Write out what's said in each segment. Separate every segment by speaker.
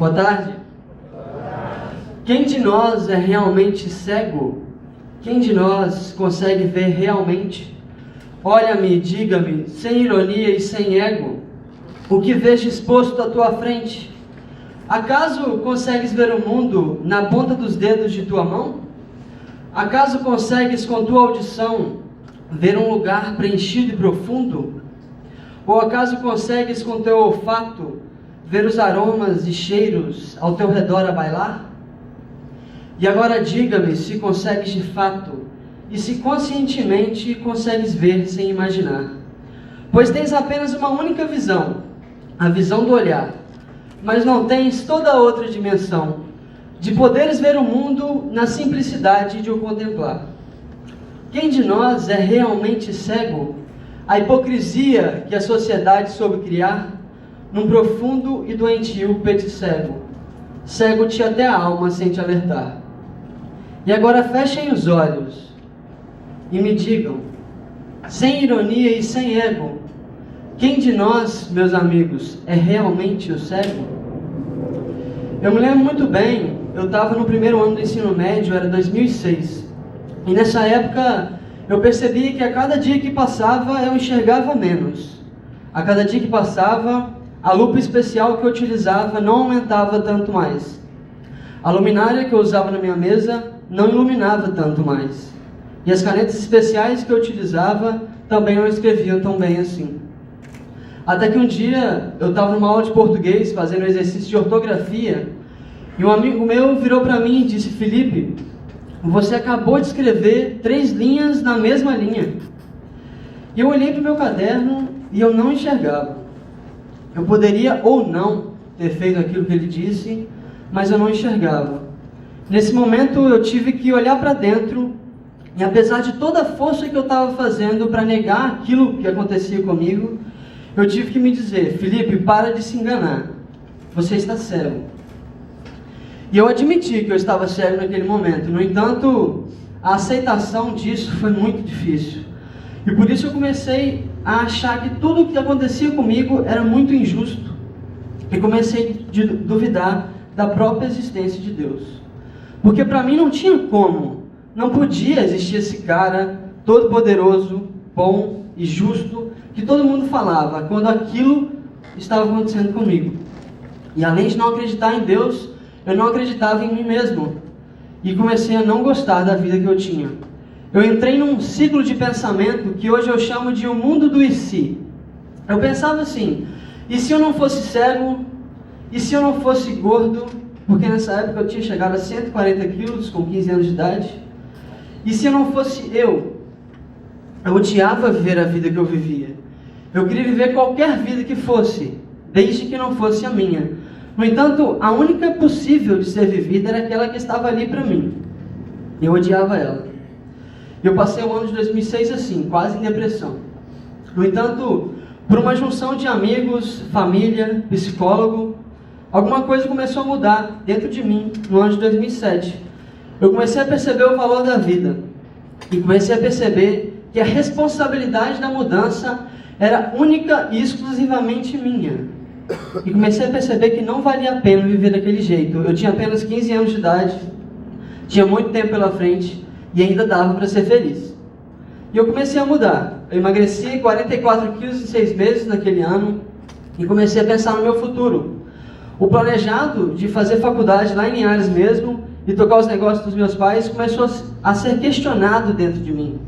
Speaker 1: Boa tarde. Quem de nós é realmente cego? Quem de nós consegue ver realmente? Olha-me e diga-me, sem ironia e sem ego, o que vês exposto à tua frente? Acaso consegues ver o mundo na ponta dos dedos de tua mão? Acaso consegues com tua audição ver um lugar preenchido e profundo? Ou acaso consegues com teu olfato ver os aromas e cheiros ao teu redor a bailar? E agora diga-me se consegues de fato, e se conscientemente consegues ver sem imaginar. Pois tens apenas uma única visão, a visão do olhar, mas não tens toda outra dimensão, de poderes ver o mundo na simplicidade de o contemplar. Quem de nós é realmente cego? A hipocrisia que a sociedade soube criar, num profundo e doentio peticego, cego-te até a alma sem te alertar. E agora fechem os olhos e me digam, sem ironia e sem ego, quem de nós, meus amigos, é realmente o cego? Eu me lembro muito bem, eu estava no primeiro ano do ensino médio, era 2006, e nessa época eu percebi que a cada dia que passava eu enxergava menos. A cada dia que passava, a lupa especial que eu utilizava não aumentava tanto mais. A luminária que eu usava na minha mesa não iluminava tanto mais. E as canetas especiais que eu utilizava também não escreviam tão bem assim. Até que um dia eu estava numa aula de português, fazendo um exercício de ortografia, e um amigo meu virou para mim e disse: Felipe, você acabou de escrever 3 linhas na mesma linha. E eu olhei para o meu caderno e eu não enxergava. Eu poderia ou não ter feito aquilo que ele disse, mas eu não enxergava. Nesse momento eu tive que olhar para dentro, e apesar de toda a força que eu estava fazendo para negar aquilo que acontecia comigo, eu tive que me dizer: Felipe, para de se enganar, você está cego. E eu admiti que eu estava cego naquele momento. No entanto, a aceitação disso foi muito difícil. E por isso eu comecei a achar que tudo o que acontecia comigo era muito injusto. E comecei a duvidar da própria existência de Deus. Porque para mim não tinha como, não podia existir esse cara todo poderoso, bom e justo, que todo mundo falava, quando aquilo estava acontecendo comigo. E além de não acreditar em Deus, eu não acreditava em mim mesmo. E comecei a não gostar da vida que eu tinha. Eu entrei num ciclo de pensamento que hoje eu chamo de o mundo do e se. Eu pensava assim: e se eu não fosse cego? E se eu não fosse gordo? Porque nessa época eu tinha chegado a 140 quilos com 15 anos de idade. E se eu não fosse eu? Eu odiava viver a vida que eu vivia. Eu queria viver qualquer vida que fosse, desde que não fosse a minha. No entanto, a única possível de ser vivida era aquela que estava ali para mim. Eu odiava ela. Eu passei o ano de 2006 assim, quase em depressão. No entanto, por uma junção de amigos, família, psicólogo, alguma coisa começou a mudar dentro de mim no ano de 2007. Eu comecei a perceber o valor da vida. E comecei a perceber que a responsabilidade da mudança era única e exclusivamente minha. E comecei a perceber que não valia a pena viver daquele jeito. Eu tinha apenas 15 anos de idade, tinha muito tempo pela frente e ainda dava para ser feliz. E eu comecei a mudar. Eu emagreci 44 quilos em 6 meses naquele ano e comecei a pensar no meu futuro. O planejado de fazer faculdade lá em Linhares mesmo e tocar os negócios dos meus pais começou a ser questionado dentro de mim.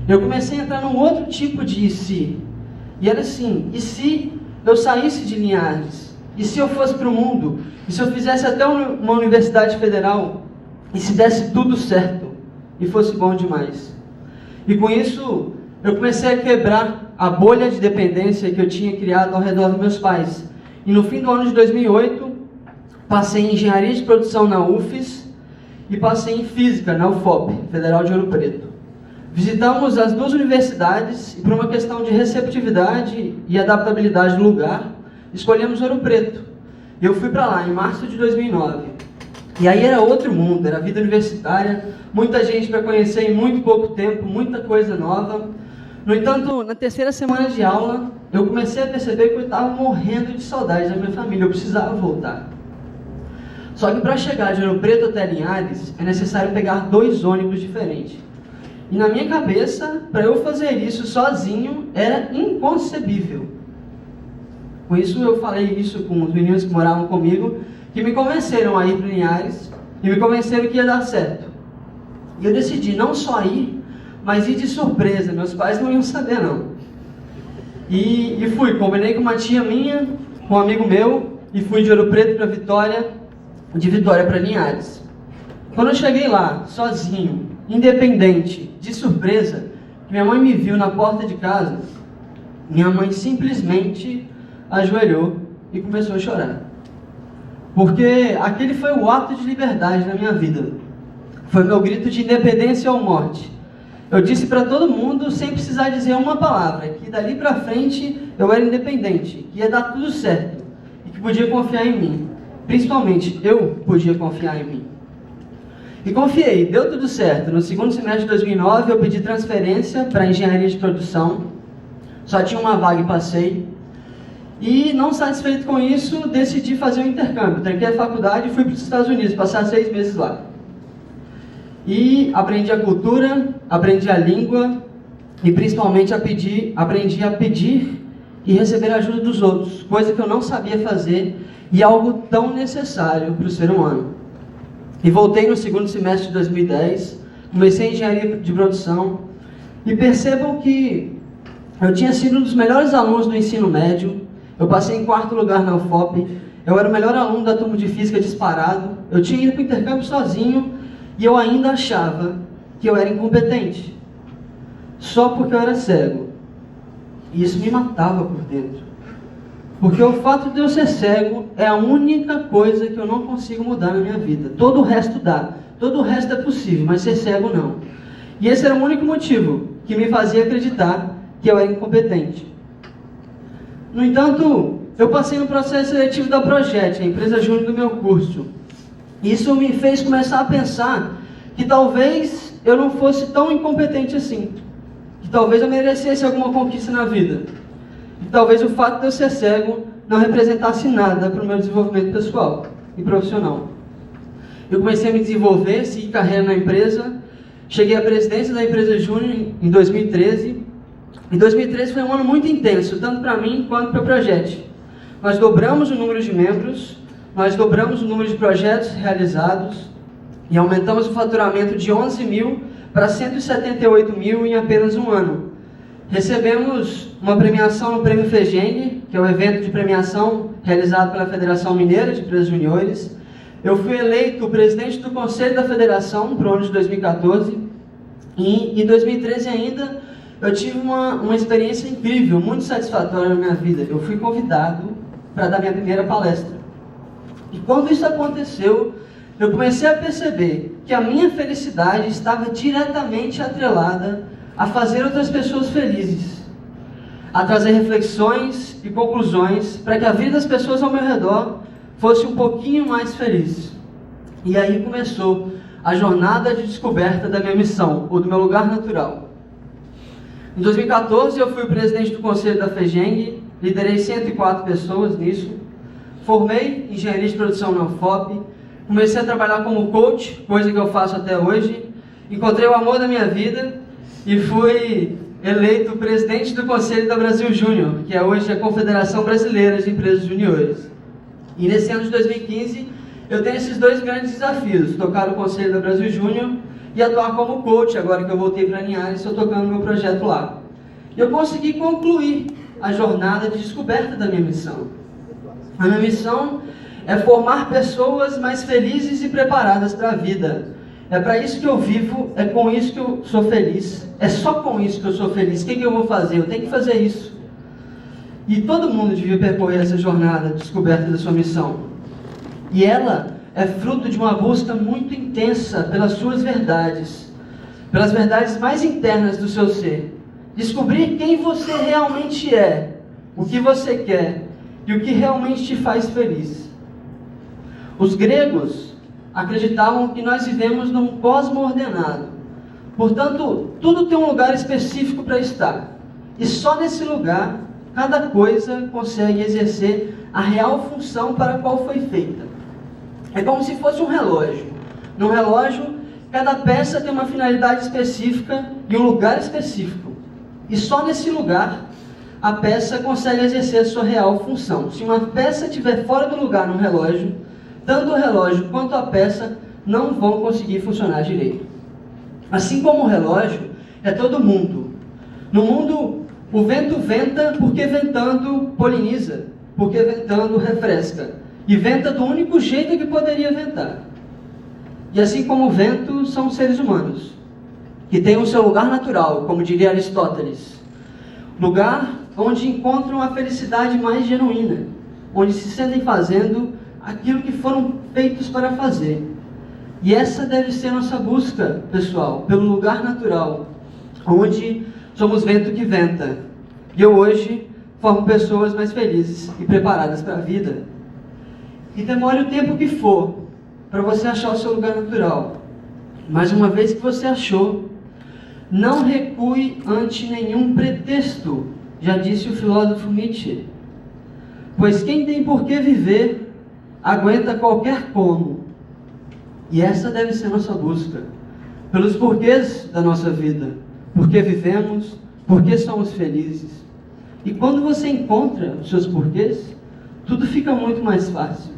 Speaker 1: Eu comecei a entrar num outro tipo de e se. E era assim: e se eu saísse de Linhares? E se eu fosse para o mundo? E se eu fizesse até uma universidade federal? E se desse tudo certo? E fosse bom demais? E com isso, eu comecei a quebrar a bolha de dependência que eu tinha criado ao redor dos meus pais. E no fim do ano de 2008, passei em Engenharia de Produção na UFES e passei em Física na UFOP, Federal de Ouro Preto. Visitamos as 2 universidades e, por uma questão de receptividade e adaptabilidade do lugar, escolhemos Ouro Preto. Eu fui para lá em março de 2009. E aí era outro mundo, era vida universitária, muita gente para conhecer em muito pouco tempo, muita coisa nova. No entanto, na 3ª semana de aula, eu comecei a perceber que eu estava morrendo de saudade da minha família, eu precisava voltar. Só que para chegar de Ouro Preto até Linhares, é necessário pegar 2 ônibus diferentes. E na minha cabeça, para eu fazer isso sozinho, era inconcebível. Com isso, eu falei isso com os meninos que moravam comigo, que me convenceram a ir para Linhares, e me convenceram que ia dar certo. E eu decidi não só ir, mas ir de surpresa. Meus pais não iam saber, não. E fui, combinei com uma tia minha, com um amigo meu, e fui de Ouro Preto para Vitória, de Vitória para Linhares. Quando eu cheguei lá, sozinho, independente, de surpresa, minha mãe me viu na porta de casa, minha mãe simplesmente ajoelhou e começou a chorar. Porque aquele foi o ato de liberdade na minha vida. Foi meu grito de independência ou morte. Eu disse para todo mundo, sem precisar dizer uma palavra, que dali para frente eu era independente, que ia dar tudo certo e que podia confiar em mim. Principalmente, eu podia confiar em mim. E confiei, deu tudo certo. No segundo semestre de 2009, eu pedi transferência para engenharia de produção. Só tinha uma vaga e passei. E, não satisfeito com isso, decidi fazer um intercâmbio. Tranquei a faculdade e fui para os Estados Unidos, passar 6 meses lá. E aprendi a cultura, aprendi a língua e, principalmente, aprendi a pedir e receber a ajuda dos outros, coisa que eu não sabia fazer e algo tão necessário para o ser humano. E voltei no segundo semestre de 2010, comecei engenharia de produção e percebam que eu tinha sido um dos melhores alunos do ensino médio, eu passei em 4º lugar na UFOP, eu era o melhor aluno da turma de física disparado, eu tinha ido para o intercâmbio sozinho e eu ainda achava que eu era incompetente, só porque eu era cego. E isso me matava por dentro. Porque o fato de eu ser cego é a única coisa que eu não consigo mudar na minha vida. Todo o resto dá, todo o resto é possível, mas ser cego não. E esse era o único motivo que me fazia acreditar que eu era incompetente. No entanto, eu passei no processo seletivo da Projet, a empresa júnior do meu curso. Isso me fez começar a pensar que talvez eu não fosse tão incompetente assim. Que talvez eu merecesse alguma conquista na vida. E talvez o fato de eu ser cego não representasse nada para o meu desenvolvimento pessoal e profissional. Eu comecei a me desenvolver, segui carreira na empresa, cheguei à presidência da empresa júnior em 2013. E 2013 foi um ano muito intenso, tanto para mim quanto para o Projet. Nós dobramos o número de membros, nós dobramos o número de projetos realizados e aumentamos o faturamento de 11 mil para 178 mil em apenas um ano. Recebemos uma premiação no Prêmio FEGENG, que é o evento de premiação realizado pela Federação Mineira de Empresas Juniores. Eu fui eleito presidente do Conselho da Federação para o ano de 2014. E em 2013 ainda, eu tive uma experiência incrível, muito satisfatória na minha vida. Eu fui convidado para dar minha primeira palestra. E quando isso aconteceu, eu comecei a perceber que a minha felicidade estava diretamente atrelada a fazer outras pessoas felizes, a trazer reflexões e conclusões para que a vida das pessoas ao meu redor fosse um pouquinho mais feliz. E aí começou a jornada de descoberta da minha missão, ou do meu lugar natural. Em 2014 eu fui o presidente do conselho da FEGENG, liderei 104 pessoas nisso, formei engenharia de produção na UFOP, comecei a trabalhar como coach, coisa que eu faço até hoje, encontrei o amor da minha vida e fui eleito presidente do Conselho da Brasil Júnior, que é hoje a Confederação Brasileira de Empresas Juniores. E nesse ano de 2015, eu tenho esses 2 grandes desafios, tocar o Conselho da Brasil Júnior e atuar como coach, agora que eu voltei para Linhares, estou tocando meu projeto lá. E eu consegui concluir a jornada de descoberta da minha missão. A minha missão é formar pessoas mais felizes e preparadas para a vida. É para isso que eu vivo, é com isso que eu sou feliz. É só com isso que eu sou feliz. O que eu vou fazer? Eu tenho que fazer isso. E todo mundo devia percorrer essa jornada de descoberta da sua missão. E ela é fruto de uma busca muito intensa pelas suas verdades, pelas verdades mais internas do seu ser. Descobrir quem você realmente é, o que você quer e o que realmente te faz feliz. Os gregos acreditavam que nós vivemos num cosmo ordenado. Portanto, tudo tem um lugar específico para estar. E só nesse lugar, cada coisa consegue exercer a real função para a qual foi feita. É como se fosse um relógio. No relógio, cada peça tem uma finalidade específica e um lugar específico. E só nesse lugar, a peça consegue exercer a sua real função. Se uma peça estiver fora do lugar no relógio, tanto o relógio quanto a peça não vão conseguir funcionar direito. Assim como o relógio, é todo mundo. No mundo, o vento venta porque ventando poliniza, porque ventando refresca. E venta do único jeito que poderia ventar. E assim como o vento, são os seres humanos, que têm o seu lugar natural, como diria Aristóteles. Lugar onde encontram a felicidade mais genuína, onde se sentem fazendo aquilo que foram feitos para fazer. E essa deve ser nossa busca, pessoal, pelo lugar natural, onde somos vento que venta. E eu hoje formo pessoas mais felizes e preparadas para a vida. E demore o tempo que for para você achar o seu lugar natural. Mas uma vez que você achou, não recue ante nenhum pretexto, já disse o filósofo Nietzsche. Pois quem tem por que viver, aguenta qualquer como. E essa deve ser nossa busca, pelos porquês da nossa vida, por que vivemos, por que somos felizes. E quando você encontra os seus porquês, tudo fica muito mais fácil.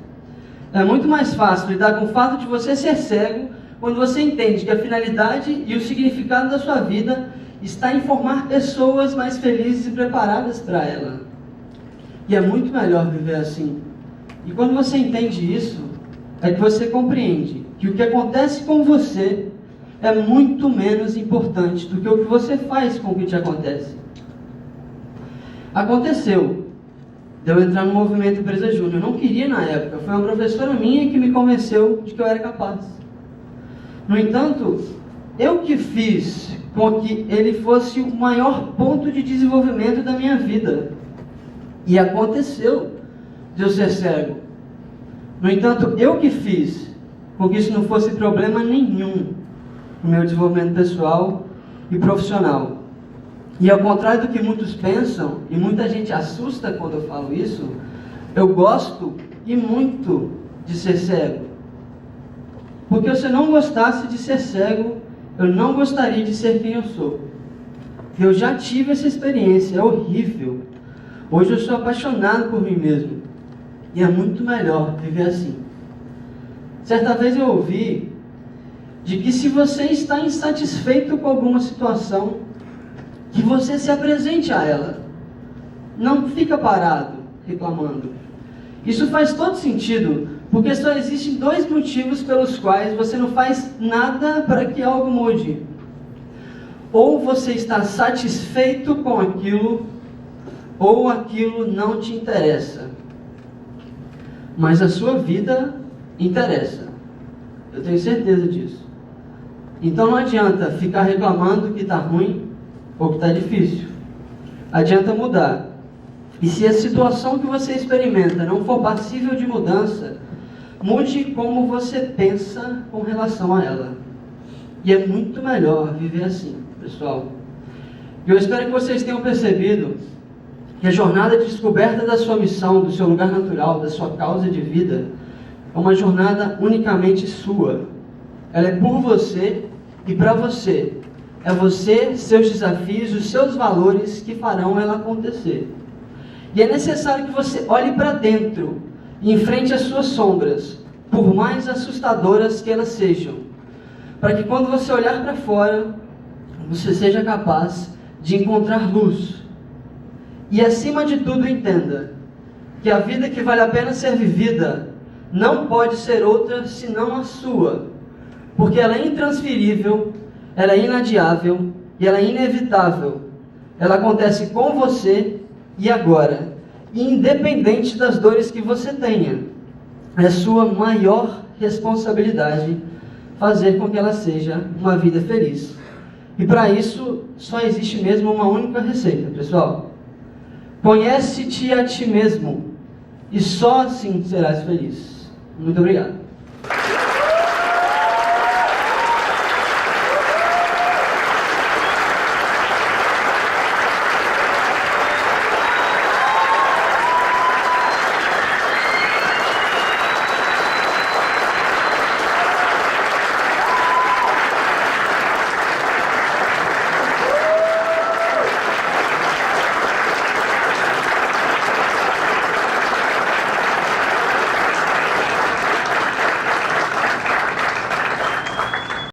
Speaker 1: É muito mais fácil lidar com o fato de você ser cego, quando você entende que a finalidade e o significado da sua vida está em formar pessoas mais felizes e preparadas para ela. E é muito melhor viver assim. E quando você entende isso, é que você compreende que o que acontece com você é muito menos importante do que o que você faz com o que te acontece. Aconteceu de eu entrar no movimento Empresa Júnior. Eu não queria na época, foi uma professora minha que me convenceu de que eu era capaz. No entanto, eu que fiz com que ele fosse o maior ponto de desenvolvimento da minha vida. E aconteceu de eu ser cego. No entanto, eu que fiz com que isso não fosse problema nenhum no meu desenvolvimento pessoal e profissional. E ao contrário do que muitos pensam, e muita gente assusta quando eu falo isso, eu gosto e muito de ser cego. Porque se eu não gostasse de ser cego, eu não gostaria de ser quem eu sou. Eu já tive essa experiência, é horrível. Hoje eu sou apaixonado por mim mesmo. E é muito melhor viver assim. Certa vez eu ouvi de que se você está insatisfeito com alguma situação, que você se apresente a ela. Não fica parado, reclamando. Isso faz todo sentido, porque só existem dois motivos pelos quais você não faz nada para que algo mude. Ou você está satisfeito com aquilo, ou aquilo não te interessa. Mas a sua vida interessa. Eu tenho certeza disso. Então não adianta ficar reclamando que está ruim ou que está difícil. Adianta mudar. E se a situação que você experimenta não for passível de mudança, mude como você pensa com relação a ela. E é muito melhor viver assim, pessoal. E eu espero que vocês tenham percebido que a jornada de descoberta da sua missão, do seu lugar natural, da sua causa de vida, é uma jornada unicamente sua. Ela é por você e para você. É você, seus desafios, os seus valores que farão ela acontecer. E é necessário que você olhe para dentro e enfrente as suas sombras, por mais assustadoras que elas sejam, para que quando você olhar para fora, você seja capaz de encontrar luz. E acima de tudo entenda que a vida que vale a pena ser vivida não pode ser outra senão a sua, porque ela é intransferível, ela é inadiável e ela é inevitável. Ela acontece com você e agora, independente das dores que você tenha. É sua maior responsabilidade fazer com que ela seja uma vida feliz. E para isso, só existe mesmo uma única receita, pessoal. Conhece-te a ti mesmo, e só assim serás feliz. Muito obrigado.